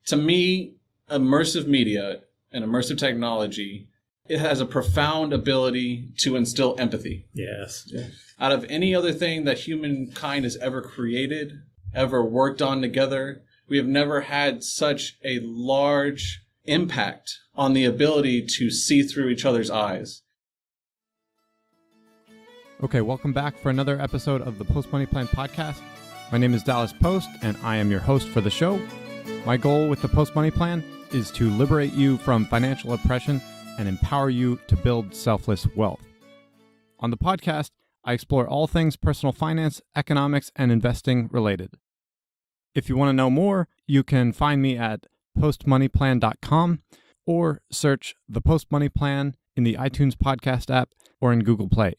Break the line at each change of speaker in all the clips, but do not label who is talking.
To me, immersive media and immersive technology, it has a profound ability to instill empathy.
Yes. Yeah.
Out of any other thing that humankind has ever created, ever worked on together, we have never had such a large impact on the ability to see through each other's eyes.
Okay, welcome back for another episode of the Post Money Plan podcast. My name is Dallas Post, and I am your host for the show. My goal with the Post Money Plan is to liberate you from financial oppression and empower you to build selfless wealth. On the podcast, I explore all things personal finance, economics, and investing related. If you want to know more, you can find me at postmoneyplan.com or search the Post Money Plan in the iTunes podcast app or in Google Play.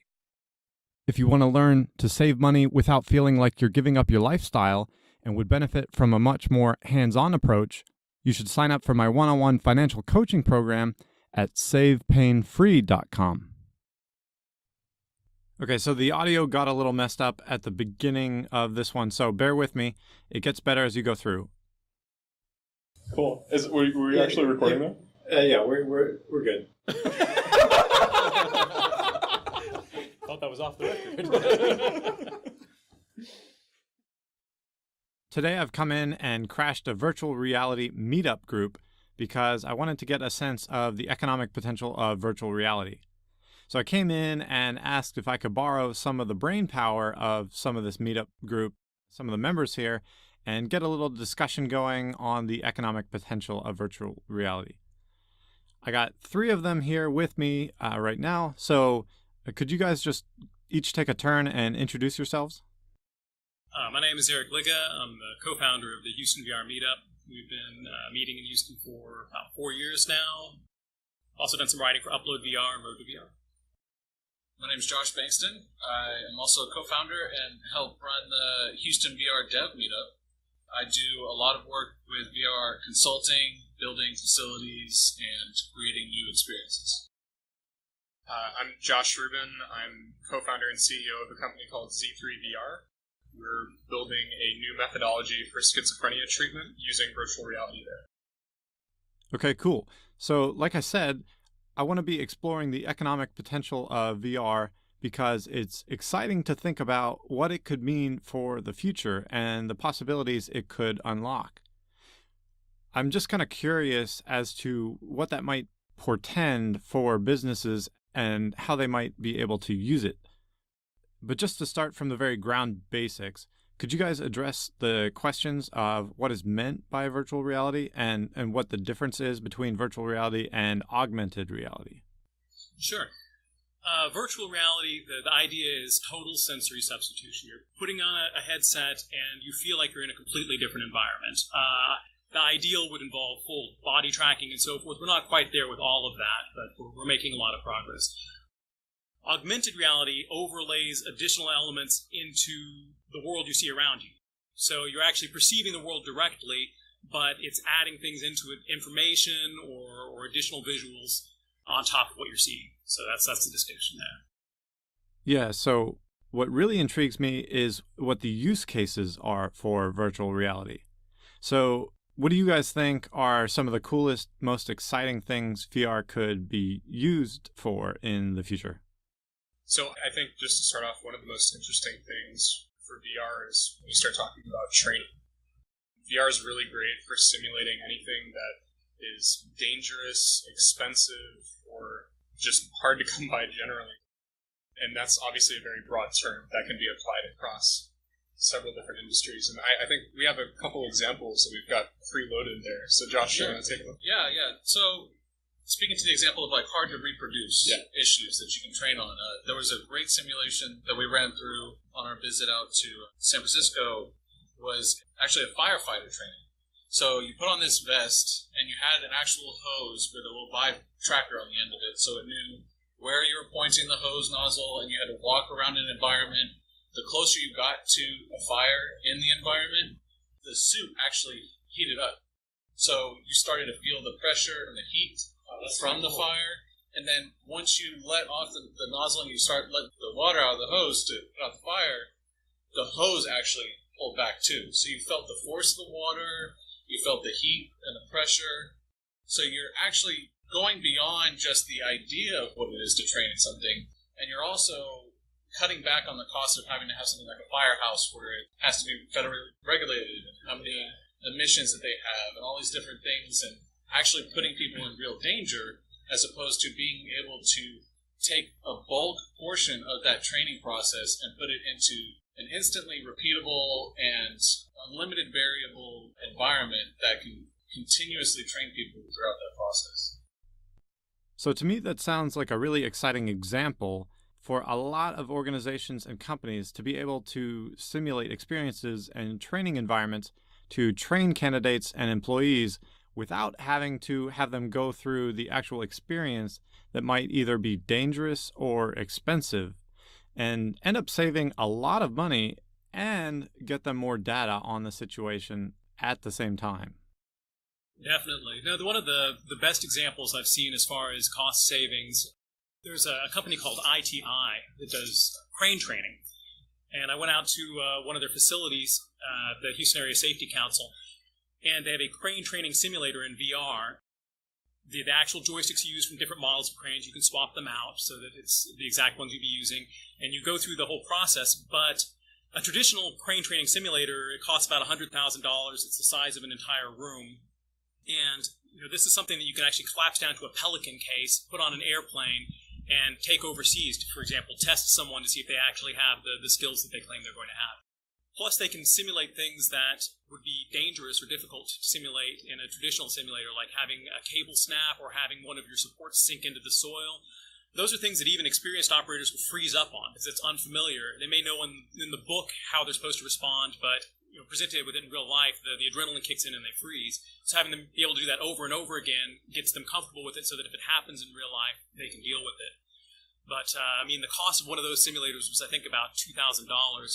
If you want to learn to save money without feeling like you're giving up your lifestyle and would benefit from a much more hands-on approach, you should sign up for my one-on-one financial coaching program at savepainfree.com. Okay, so the audio got a little messed up at the beginning of this one, so bear with me. It gets better as you go through.
Cool. Were we actually recording that?
Yeah, we're good.
Thought that was off the record.
Today I've come in and crashed a virtual reality meetup group because I wanted to get a sense of the economic potential of virtual reality. So I came in and asked if I could borrow some of the brain power of some of this meetup group, some of the members here, and get a little discussion going on the economic potential of virtual reality. I got 3 of them here with me right now, so could you guys just each take a turn and introduce yourselves?
My name is Eric Liga. I'm the co-founder of the HoustonVR meetup. We've been meeting in Houston for about 4 years now. Also done some writing for Upload VR and RotoVR.
My name is Josh Bankston. I am also a co-founder and help run the Houston VR Dev Meetup. I do a lot of work with VR consulting, building facilities, and creating new experiences.
I'm Josh Ruben. I'm co-founder and CEO of a company called Z3VR. We're building a new methodology for schizophrenia treatment using virtual reality there.
Okay, cool. So, like I said, I want to be exploring the economic potential of VR because it's exciting to think about what it could mean for the future and the possibilities it could unlock. I'm just kind of curious as to what that might portend for businesses and how they might be able to use it. But just to start from the very ground basics, could you guys address the questions of what is meant by virtual reality and what the difference is between virtual reality and augmented reality?
Sure. Virtual reality, the idea is total sensory substitution. You're putting on a headset and you feel like you're in a completely different environment. The ideal would involve full body tracking and so forth. We're not quite there with all of that, but we're making a lot of progress. Augmented reality overlays additional elements into the world you see around you. So you're actually perceiving the world directly, but it's adding things into it, information or additional visuals on top of what you're seeing. So that's the distinction there.
Yeah, so what really intrigues me is what the use cases are for virtual reality. So what do you guys think are some of the coolest, most exciting things VR could be used for in the future?
So I think just to start off, one of the most interesting things for VR is when you start talking about training. VR is really great for simulating anything that is dangerous, expensive, or just hard to come by generally. And that's obviously a very broad term that can be applied across several different industries. And I think we have a couple examples that we've got preloaded there. So Josh, you want to take a look?
Yeah. So speaking to the example of like hard to reproduce issues that you can train on, there was a great simulation that we ran through on our visit out to San Francisco, was actually a firefighter training. So you put on this vest and you had an actual hose with a little vibe tracker on the end of it, so it knew where you were pointing the hose nozzle, and you had to walk around an environment. The closer you got to a fire in the environment, the suit actually heated up. So you started to feel the pressure and the heat from the fire. And then once you let off the nozzle and you start letting the water out of the hose to put out the fire, the hose actually pulled back too. So you felt the force of the water, You felt the heat and the pressure. So you're actually going beyond just the idea of what it is to train in something, and you're also cutting back on the cost of having to have something like a firehouse where it has to be federally regulated, and how many emissions that they have, and all these different things, and actually putting people in real danger, as opposed to being able to take a bulk portion of that training process and put it into an instantly repeatable and unlimited variable environment that can continuously train people throughout that process.
So to me, that sounds like a really exciting example for a lot of organizations and companies to be able to simulate experiences and training environments to train candidates and employees without having to have them go through the actual experience that might either be dangerous or expensive, and end up saving a lot of money and get them more data on the situation at the same time.
Definitely. Now, one of the best examples I've seen as far as cost savings, there's a company called ITI that does crane training. And I went out to one of their facilities, the Houston Area Safety Council, and they have a crane training simulator in VR. The actual joysticks you use from different models of cranes, you can swap them out so that it's the exact ones you'd be using, and you go through the whole process. But a traditional crane training simulator, it costs about $100,000. It's the size of an entire room. And this is something that you can actually collapse down to a Pelican case, put on an airplane, and take overseas to, for example, test someone to see if they actually have the skills that they claim they're going to have. Plus, they can simulate things that would be dangerous or difficult to simulate in a traditional simulator, like having a cable snap or having one of your supports sink into the soil. Those are things that even experienced operators will freeze up on because it's unfamiliar. They may know in the book how they're supposed to respond, but presented within real life, the adrenaline kicks in and they freeze. So having them be able to do that over and over again gets them comfortable with it so that if it happens in real life, they can deal with it. But, the cost of one of those simulators was, I think, about $2,000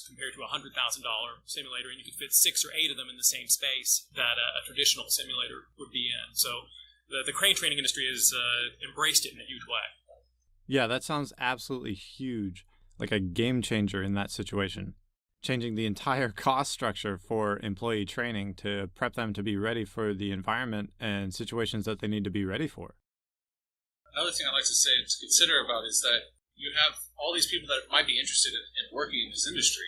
compared to a $100,000 simulator, and you could fit 6 or 8 of them in the same space that a traditional simulator would be in. So the crane training industry has embraced it in a huge way.
Yeah, that sounds absolutely huge, like a game changer in that situation. Changing the entire cost structure for employee training to prep them to be ready for the environment and situations that they need to be ready for.
Another thing I'd like to say to consider about is that you have all these people that might be interested in working in this industry,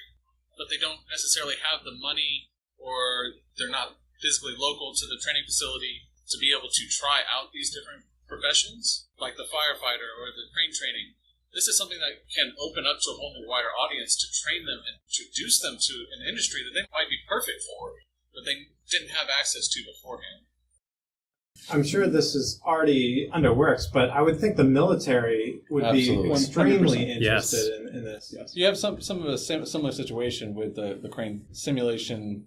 but they don't necessarily have the money, or they're not physically local to the training facility to be able to try out these different professions, like the firefighter or the crane training. This is something that can open up to a whole new wider audience to train them and introduce them to an industry that they might be perfect for, but they didn't have access to beforehand.
I'm sure this is already under works, but I would think the military would be extremely interested in this.
Yes. You have some of a similar situation with the crane simulation,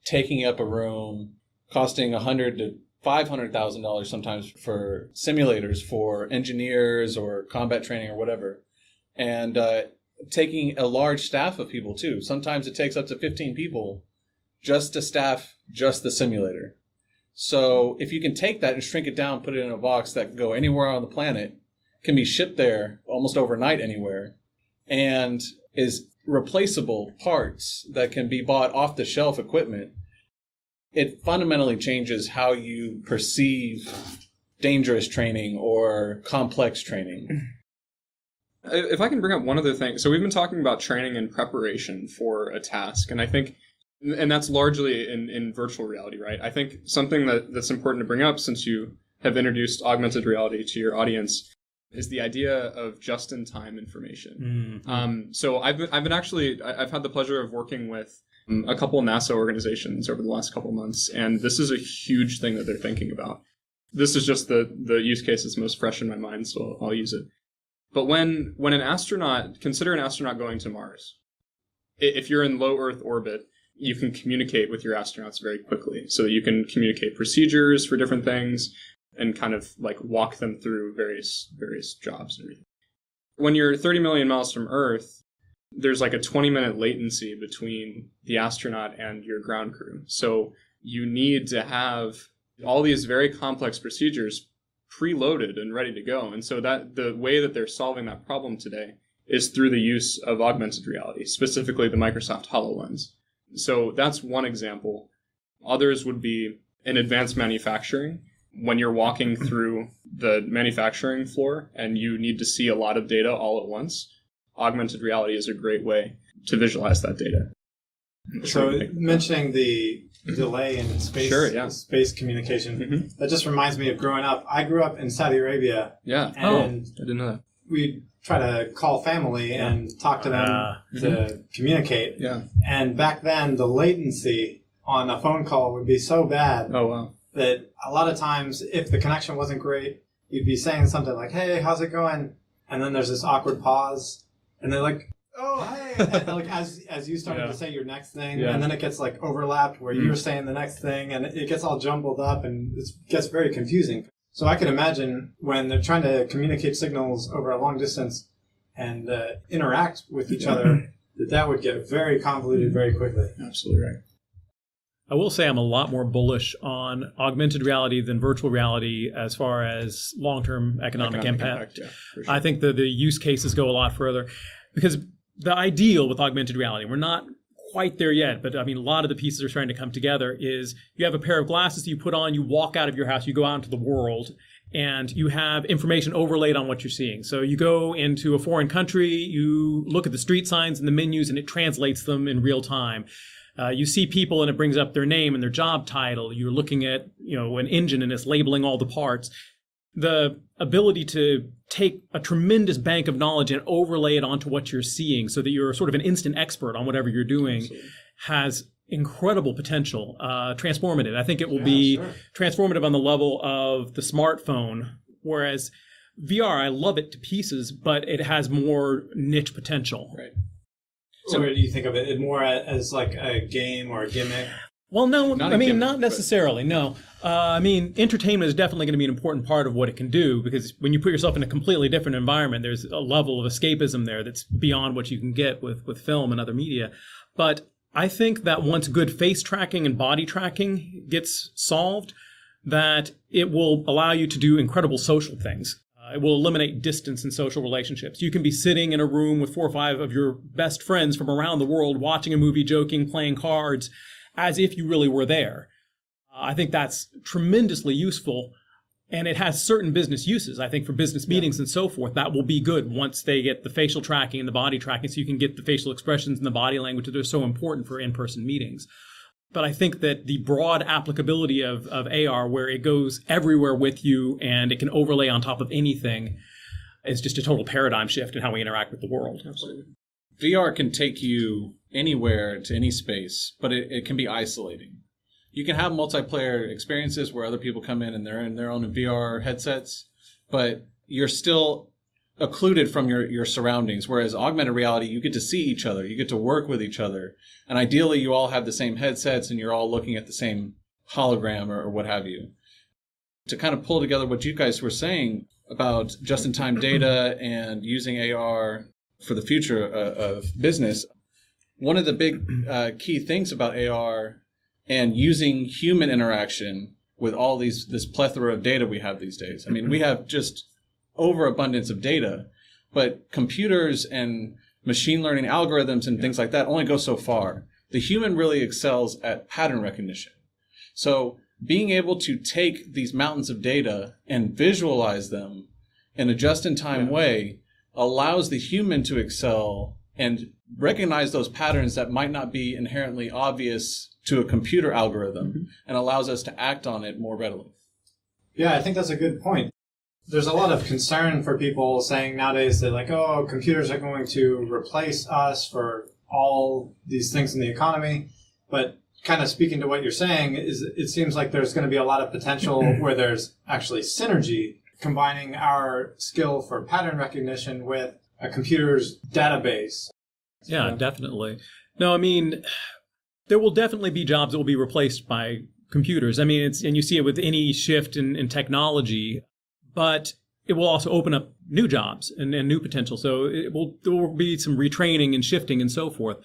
taking up a room, costing $100,000 to $500,000 sometimes for simulators for engineers or combat training or whatever, and taking a large staff of people too. Sometimes it takes up to 15 people just to staff just the simulator. So if you can take that and shrink it down, put it in a box that can go anywhere on the planet, can be shipped there almost overnight anywhere, and is replaceable parts that can be bought off the shelf equipment, it fundamentally changes how you perceive dangerous training or complex training.
If I can bring up one other thing. So we've been talking about training in preparation for a task, and I think, and that's largely in virtual reality, right? I think something that's important to bring up, since you have introduced augmented reality to your audience, is the idea of just-in-time information. Mm-hmm. So I've had the pleasure of working with a couple of NASA organizations over the last couple of months, and this is a huge thing that they're thinking about. This is just the use case that's most fresh in my mind, so I'll use it. But when an astronaut, consider an astronaut going to Mars. If you're in low Earth orbit, you can communicate with your astronauts very quickly. So you can communicate procedures for different things and kind of like walk them through various jobs and everything. When you're 30 million miles from Earth, there's like a 20-minute latency between the astronaut and your ground crew. So you need to have all these very complex procedures preloaded and ready to go. And so that the way that they're solving that problem today is through the use of augmented reality, specifically the Microsoft HoloLens. So that's one example. Others would be in advanced manufacturing. When you're walking through the manufacturing floor and you need to see a lot of data all at once, augmented reality is a great way to visualize that data.
So mentioning the delay in space communication, that just reminds me of growing up. I grew up in Saudi Arabia.
Yeah.
And
I didn't know that.
We try to call family and talk to them to communicate.
Yeah.
And back then, the latency on a phone call would be so bad that a lot of times, if the connection wasn't great, you'd be saying something like, "Hey, how's it going?" And then there's this awkward pause, and they're like, "Oh, hey," and like as you started to say your next thing, and then it gets like overlapped where you're saying the next thing, and it gets all jumbled up, and it gets very confusing. So I can imagine when they're trying to communicate signals over a long distance and interact with each other, that would get very convoluted very quickly.
Absolutely right.
I will say I'm a lot more bullish on augmented reality than virtual reality as far as long-term economic impact.
Yeah, for sure.
I think the use cases go a lot further because the ideal with augmented reality, we're not quite there yet, but I mean, a lot of the pieces are starting to come together, is you have a pair of glasses that you put on, you walk out of your house, you go out into the world, and you have information overlaid on what you're seeing. So you go into a foreign country, you look at the street signs and the menus, and it translates them in real time. You see people and it brings up their name and their job title. You're looking at, an engine and it's labeling all the parts. The ability to take a tremendous bank of knowledge and overlay it onto what you're seeing so that you're sort of an instant expert on whatever you're doing has incredible potential, transformative. I think it will be transformative on the level of the smartphone, whereas VR, I love it to pieces, but it has more niche potential.
Right. So do you think of it more as like a game or a gimmick?
Well, no, not necessarily, no. Entertainment is definitely going to be an important part of what it can do, because when you put yourself in a completely different environment, there's a level of escapism there that's beyond what you can get with film and other media. But I think that once good face tracking and body tracking gets solved, that it will allow you to do incredible social things. It will eliminate distance in social relationships. You can be sitting in a room with 4 or 5 of your best friends from around the world, watching a movie, joking, playing cards, as if you really were there. I think that's tremendously useful, and it has certain business uses. I think for business meetings and so forth, that will be good once they get the facial tracking and the body tracking, so you can get the facial expressions and the body language that are so important for in-person meetings. But I think that the broad applicability of AR, where it goes everywhere with you and it can overlay on top of anything, is just a total paradigm shift in how we interact with the world.
Absolutely. VR can take you anywhere to any space, but it can be isolating. You can have multiplayer experiences where other people come in and they're in their own VR headsets, but you're still occluded from your surroundings, whereas augmented reality, you get to see each other, you get to work with each other, and ideally you all have the same headsets and you're all looking at the same hologram or what have you. To kind of pull together what you guys were saying about just-in-time data and using AR for the future of business, one of the big key things about AR and using human interaction with all this plethora of data we have these days. I mean, we have just overabundance of data, but computers and machine learning algorithms and things like that only go so far. The human really excels at pattern recognition. So being able to take these mountains of data and visualize them in a just-in-time way allows the human to excel and recognize those patterns that might not be inherently obvious to a computer algorithm, and allows us to act on it more readily.
Yeah, I think that's a good point. There's a lot of concern for people saying nowadays that, like, oh, computers are going to replace us for all these things in the economy. But kind of speaking to what you're saying, is it seems like there's going to be a lot of potential where there's actually synergy, combining our skill for pattern recognition with a computer's database.
Yeah, definitely. No, I mean, there will definitely be jobs that will be replaced by computers. I mean, and you see it with any shift in technology, but it will also open up new jobs and new potential. So there will be some retraining and shifting and so forth.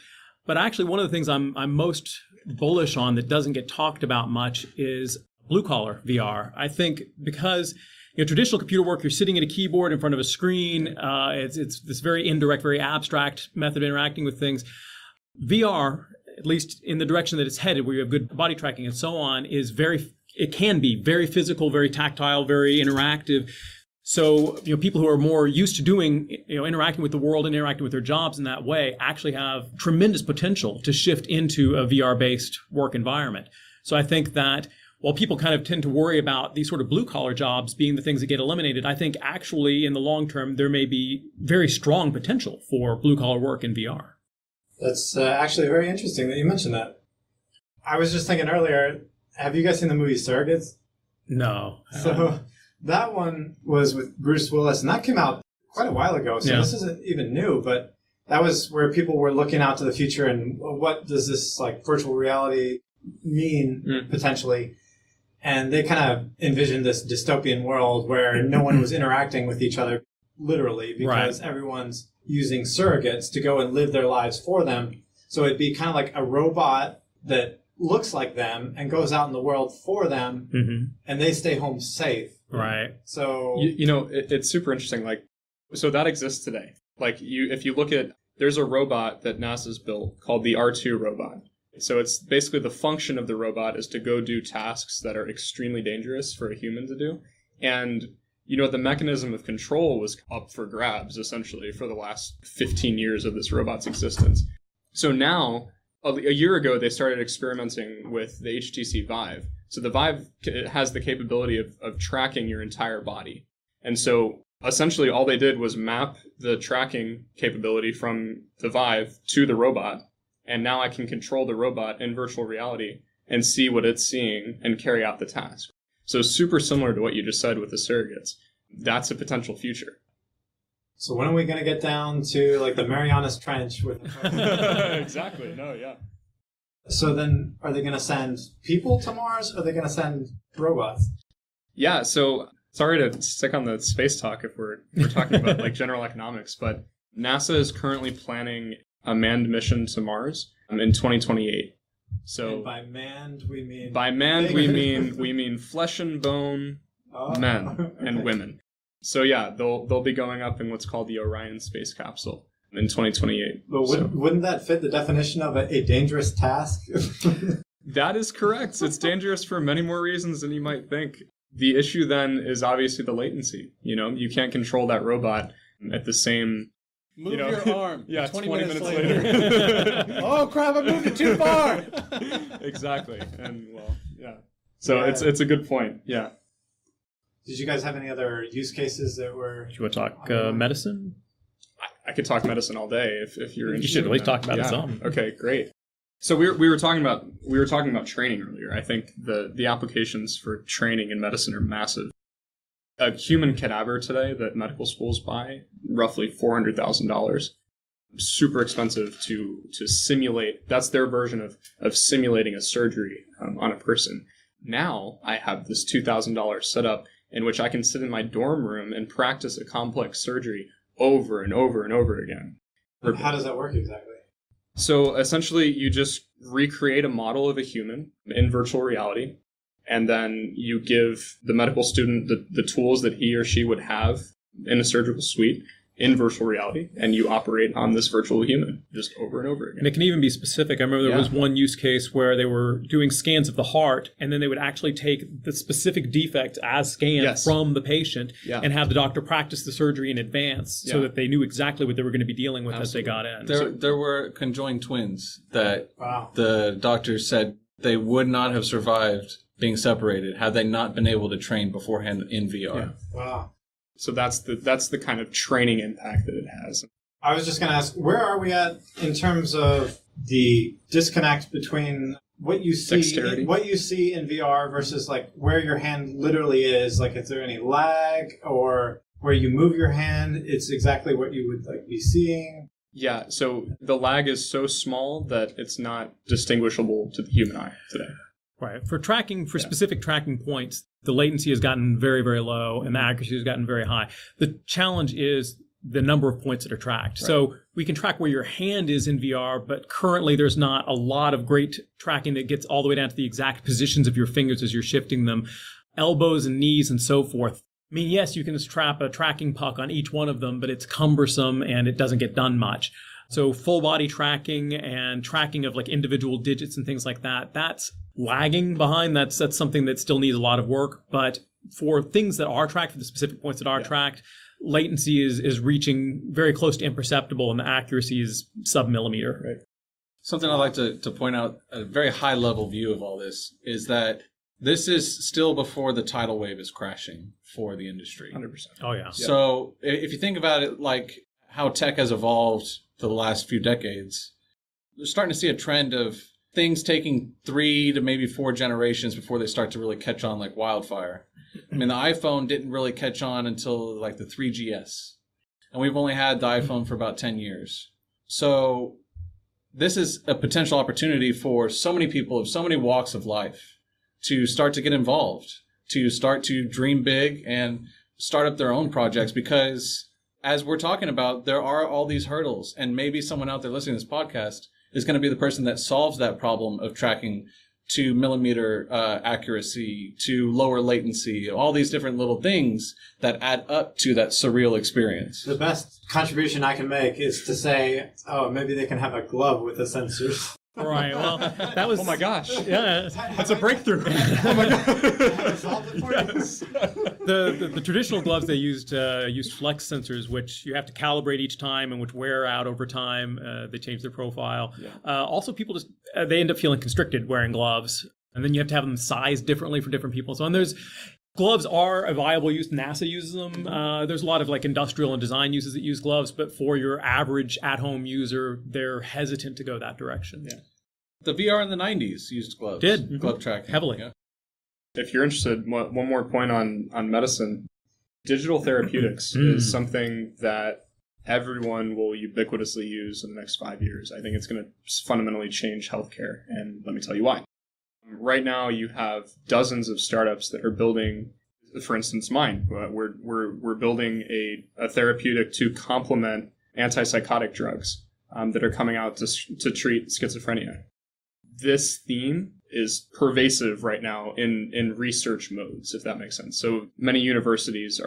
But actually, one of the things I'm most bullish on that doesn't get talked about much is blue-collar VR. I think because traditional computer work, you're sitting at a keyboard in front of a screen. It's this very indirect, very abstract method of interacting with things. VR at least in the direction that it's headed, where you have good body tracking and so on, it can be very physical, very tactile, very interactive. So, people who are more used to doing, interacting with the world and interacting with their jobs in that way actually have tremendous potential to shift into a VR-based work environment. So I think that while people kind of tend to worry about these sort of blue-collar jobs being the things that get eliminated, I think actually in the long term, there may be very strong potential for blue-collar work in VR.
That's actually very interesting that you mentioned that. I was just thinking earlier, have you guys seen the movie Surrogates?
No.
So that one was with Bruce Willis, and that came out quite a while ago, so this isn't even new, but that was where people were looking out to the future and what does this virtual reality mean potentially? And they kind of envisioned this dystopian world where no one was interacting with each other literally because everyone's using surrogates to go and live their lives for them. So it'd be kind of like a robot that looks like them and goes out in the world for them, and they stay home safe.
Right.
So
it's super interesting. So that exists today. If you look at, there's a robot that NASA's built called the R2 robot. So it's basically the function of the robot is to go do tasks that are extremely dangerous for a human to do. And the mechanism of control was up for grabs essentially for the last 15 years of this robot's existence. So now, a year ago, they started experimenting with the HTC Vive. So the Vive has the capability of tracking your entire body. And so essentially all they did was map the tracking capability from the Vive to the robot. And now I can control the robot in virtual reality and see what it's seeing and carry out the task. So super similar to what you just said with the surrogates. That's a potential future.
So when are we going to get down to the Marianas Trench with?
Exactly. No. Yeah.
So then, are they going to send people to Mars, or are they going to send robots?
Yeah. So sorry to stick on the space talk if we're talking about general economics, but NASA is currently planning a manned mission to Mars in 2028. So
and by manned we
mean flesh and bone men and women. So yeah, they'll be going up in what's called the Orion space capsule in 2028.
But wouldn't that fit the definition of a dangerous task?
That is correct. It's dangerous for many more reasons than you might think. The issue then is obviously the latency. You can't control that robot at the same.
Move your arm.
Yeah,
20
minutes later.
Oh crap! I moved it too far.
Exactly, and So it's a good point. Yeah.
Did you guys have any other use cases that were?
Do you want to talk medicine?
I could talk medicine all day if you're interested.
You should at least talk about it some.
Okay, great. So we were talking about training earlier. I think the applications for training in medicine are massive. A human cadaver today that medical schools buy, roughly $400,000. Super expensive to simulate. That's their version of simulating a surgery on a person. Now I have this $2,000 setup in which I can sit in my dorm room and practice a complex surgery over and over and over again.
How does that work exactly?
So essentially you just recreate a model of a human in virtual reality. And then you give the medical student the tools that he or she would have in a surgical suite in virtual reality, and you operate on this virtual human just over and over again.
And it can even be specific. I remember there was one use case where they were doing scans of the heart, and then they would actually take the specific defect as scanned from the patient and have the doctor practice the surgery in advance so that they knew exactly what they were going to be dealing with as they got in.
There were conjoined twins that the doctors said they would not have survived being separated had they not been able to train beforehand in VR.
Yeah. Wow.
So that's the kind of training impact that it has.
I was just going to ask, where are we at in terms of the disconnect between what you see in VR versus where your hand literally is? Is there any lag, or where you move your hand, it's exactly what you would be seeing?
Yeah, so the lag is so small that it's not distinguishable to the human eye today.
Right. For tracking, specific tracking points, the latency has gotten very, very low and the accuracy has gotten very high. The challenge is the number of points that are tracked. Right. So we can track where your hand is in VR, but currently there's not a lot of great tracking that gets all the way down to the exact positions of your fingers as you're shifting them, elbows and knees and so forth. I mean, yes, you can strap a tracking puck on each one of them, but it's cumbersome and it doesn't get done much. So full body tracking and tracking of like individual digits and things like that, that's lagging behind. That's something that still needs a lot of work. But for things that are tracked, for the specific points that are tracked, latency is reaching very close to imperceptible, and the accuracy is sub-millimeter.
Right. Something I'd like to point out, a very high-level view of all this, is that this is still before the tidal wave is crashing for the industry.
100%.
Oh, yeah.
So if you think about it like how tech has evolved for the last few decades, we're starting to see a trend of things taking 3 to maybe 4 generations before they start to really catch on like wildfire. I mean, the iPhone didn't really catch on until like the 3GS. And we've only had the iPhone for about 10 years. So this is a potential opportunity for so many people of so many walks of life to start to get involved, to start to dream big and start up their own projects, because as we're talking about, there are all these hurdles, and maybe someone out there listening to this podcast is going to be the person that solves that problem of tracking to millimeter accuracy, to lower latency, all these different little things that add up to that surreal experience.
The best contribution I can make is to say, oh, maybe they can have a glove with the sensors.
Right. Well, that was.
Oh my gosh.
Yeah.
That's a breakthrough. Oh my god.
Yes. The traditional gloves they used flex sensors, which you have to calibrate each time and which wear out over time. They change their profile. Yeah. Also, people just they end up feeling constricted wearing gloves, and then you have to have them sized differently for different people. So, and there's gloves are a viable use. NASA uses them. There's a lot of like industrial and design uses that use gloves, but for your average at-home user, they're hesitant to go that direction. Yeah.
The VR in the 90s used gloves.
Did.
Glove tracking.
Heavily.
Yeah.
If you're interested, one more point on medicine. Digital therapeutics is something that everyone will ubiquitously use in the next 5 years. I think it's going to fundamentally change healthcare, and let me tell you why. Right now, you have dozens of startups that are building, for instance, mine. We're building a therapeutic to complement antipsychotic drugs that are coming out to treat schizophrenia. This theme is pervasive right now in research modes, if that makes sense. So many universities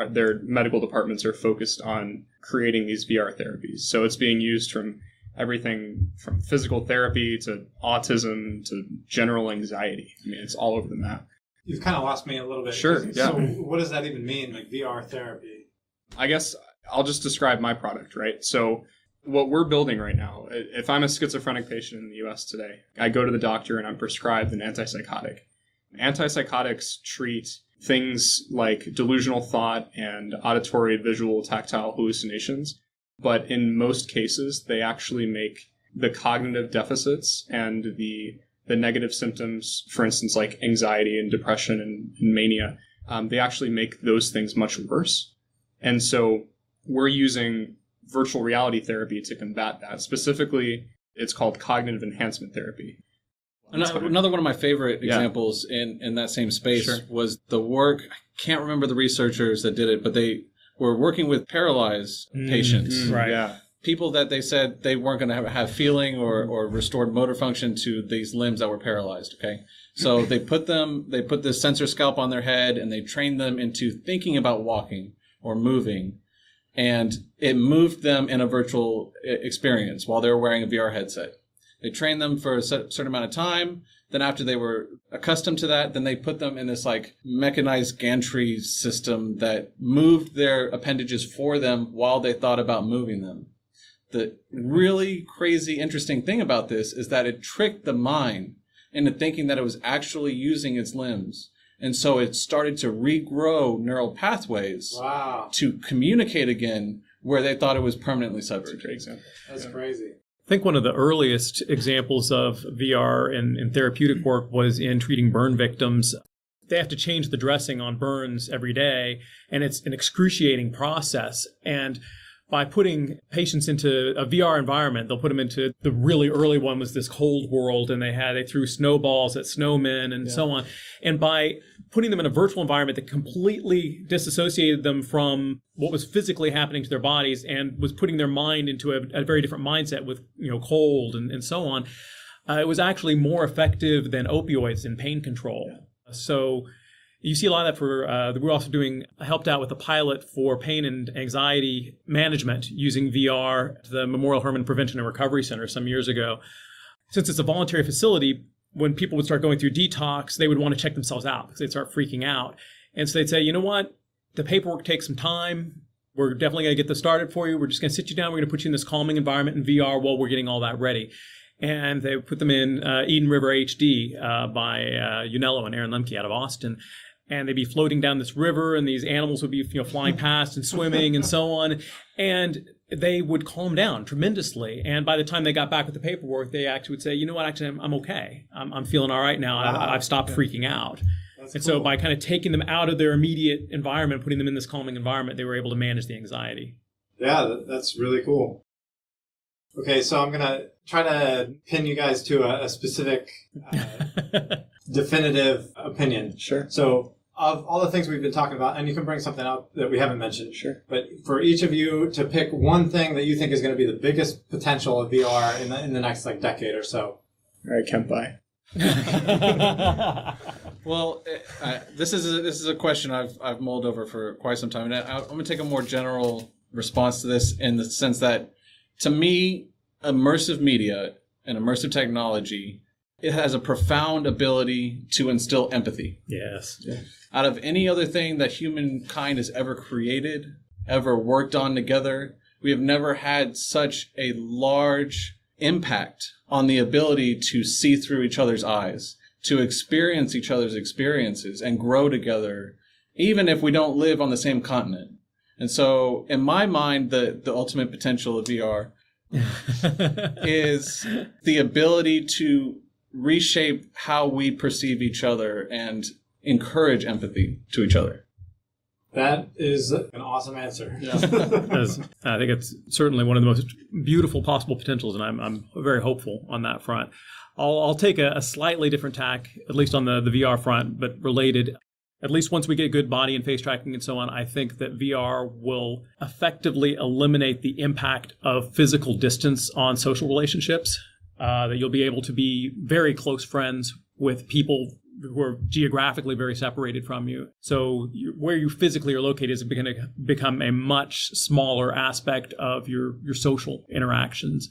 their medical departments are focused on creating these VR therapies. So it's being used from everything from physical therapy to autism to general anxiety. I mean, it's all over the map.
You've kind of lost me a little bit.
Sure, yeah.
So what does that even mean, like VR therapy?
I guess I'll just describe my product, right? So what we're building right now, if I'm a schizophrenic patient in the US today, I go to the doctor and I'm prescribed an antipsychotic. Antipsychotics treat things like delusional thought and auditory, visual, tactile hallucinations. But in most cases, they actually make the cognitive deficits and the negative symptoms, for instance, like anxiety and depression and mania, they actually make those things much worse. And so we're using virtual reality therapy to combat that. Specifically, it's called cognitive enhancement therapy.
Another one of my favorite examples in that same space was the work, I can't remember the researchers that did it, but they were working with paralyzed patients.
Right.
Yeah.
People that they said they weren't going to have feeling or restored motor function to these limbs that were paralyzed. Okay. So they put this sensor scalp on their head and they trained them into thinking about walking or moving. And it moved them in a virtual experience while they were wearing a VR headset. They trained them for a certain amount of time. Then after they were accustomed to that, then they put them in this like mechanized gantry system that moved their appendages for them while they thought about moving them. The really crazy, interesting thing about this is that it tricked the mind into thinking that it was actually using its limbs. And so it started to regrow neural pathways to communicate again where they thought it was permanently severed.
That's a great example.
That's crazy.
I think one of the earliest examples of VR in therapeutic work was in treating burn victims. They have to change the dressing on burns every day, and it's an excruciating process. And by putting patients into a VR environment, they'll put them into the really early one was this cold world, and they threw snowballs at snowmen and so on. And by putting them in a virtual environment that completely disassociated them from what was physically happening to their bodies and was putting their mind into a very different mindset with, cold and so on, it was actually more effective than opioids in pain control. So You see a lot of that for, we're also helped out with a pilot for pain and anxiety management using VR at the Memorial Hermann Prevention and Recovery Center some years ago. Since it's a voluntary facility, when people would start going through detox, they would want to check themselves out because they'd start freaking out. And so they'd say, you know what, the paperwork takes some time. We're definitely going to get this started for you. We're just going to sit you down. We're going to put you in this calming environment in VR while we're getting all that ready. And they put them in Eden River HD by Unello and Aaron Lemke out of Austin. And they'd be floating down this river, and these animals would be flying past and swimming and so on. And they would calm down tremendously. And by the time they got back with the paperwork, they actually would say, you know what, actually, I'm okay. I'm feeling all right now.
Wow.
I've stopped freaking out.
That's
and
cool.
so by kind of taking them out of their immediate environment, putting them in this calming environment, they were able to manage the anxiety.
Yeah, that's really cool. Okay, so I'm going to try to pin you guys to a specific definitive opinion.
Sure.
So of all the things we've been talking about, and you can bring something up that we haven't mentioned.
Sure.
But for each of you to pick one thing that you think is going to be the biggest potential of VR in the next decade or so.
All right, Kempai.
Well, this is a question I've mulled over for quite some time, and I'm going to take a more general response to this in the sense that, to me, immersive media and immersive technology, it has a profound ability to instill empathy.
Yes.
Yeah. Out of any other thing that humankind has ever created, ever worked on together, we have never had such a large impact on the ability to see through each other's eyes, to experience each other's experiences and grow together, even if we don't live on the same continent. And so, in my mind, the ultimate potential of VR is the ability to reshape how we perceive each other and encourage empathy to each other.
That is an awesome answer.
Yeah.
I think it's certainly one of the most beautiful possible potentials, and I'm very hopeful on that front. I'll take a slightly different tack, at least on the VR front, but related. At least once we get good body and face tracking and so on, I think that VR will effectively eliminate the impact of physical distance on social relationships. That you'll be able to be very close friends with people who are geographically very separated from you. So where you physically are located is going to become a much smaller aspect of your social interactions.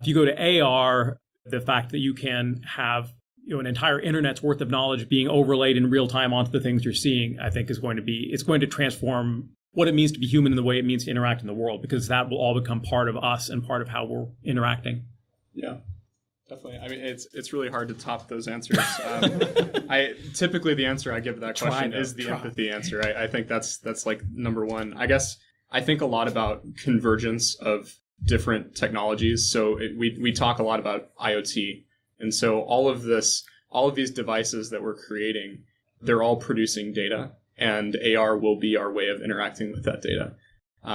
If you go to AR, the fact that you can have an entire internet's worth of knowledge being overlaid in real time onto the things you're seeing, I think it's going to transform what it means to be human and the way it means to interact in the world, because that will all become part of us and part of how we're interacting.
Yeah. Definitely. I mean, it's really hard to top those answers. Typically the answer I give to that question is the empathy answer. I think that's like number one. I guess I think a lot about convergence of different technologies. So we talk a lot about IoT, and so all of these devices that we're creating, they're all producing data, and AR will be our way of interacting with that data.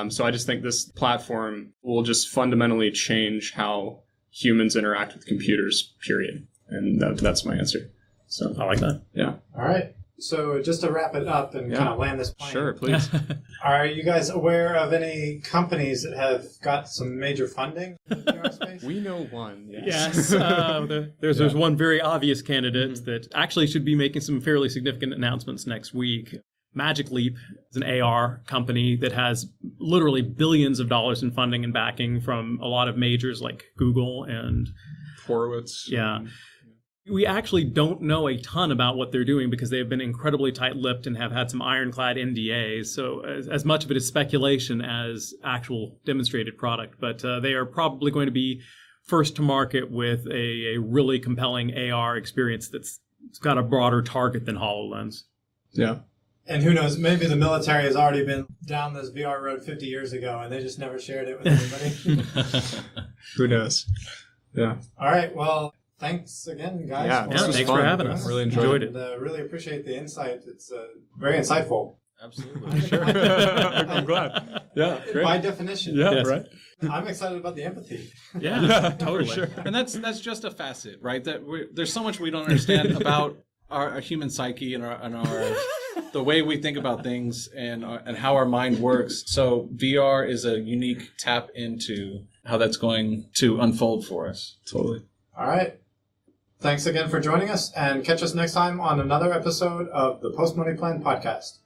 So I just think this platform will just fundamentally change how humans interact with computers, period. And that's my answer. So
I like that.
Yeah.
All right. So just to wrap it up and kind of land this plane.
Sure, please.
Are you guys aware of any companies that have got some major funding in the VR space?
We know one.
Yes. There's one very obvious candidate that actually should be making some fairly significant announcements next week. Magic Leap is an AR company that has literally billions of dollars in funding and backing from a lot of majors like Google and
Horowitz.
Yeah. We actually don't know a ton about what they're doing because they've been incredibly tight-lipped and have had some ironclad NDAs. So as much of it is speculation as actual demonstrated product. But they are probably going to be first to market with a really compelling AR experience that's got a broader target than HoloLens.
Yeah.
And who knows, maybe the military has already been down this VR road 50 years ago and they just never shared it with anybody.
Who knows? Yeah.
All right. Well, thanks again, guys.
Yeah,
thanks for having us.
Really enjoyed
it. Really appreciate the insight. It's very insightful.
Absolutely.
Sure. I'm glad. Yeah, great.
By definition.
Yeah,
Yes.
right.
I'm excited about the empathy.
Yeah, totally.
Sure.
And that's just a facet, right? There's so much we don't understand about our human psyche and the way we think about things and how our mind works. So VR is a unique tap into how that's going to unfold for us.
Totally.
All right. Thanks again for joining us, and catch us next time on another episode of the Post Money Plan podcast.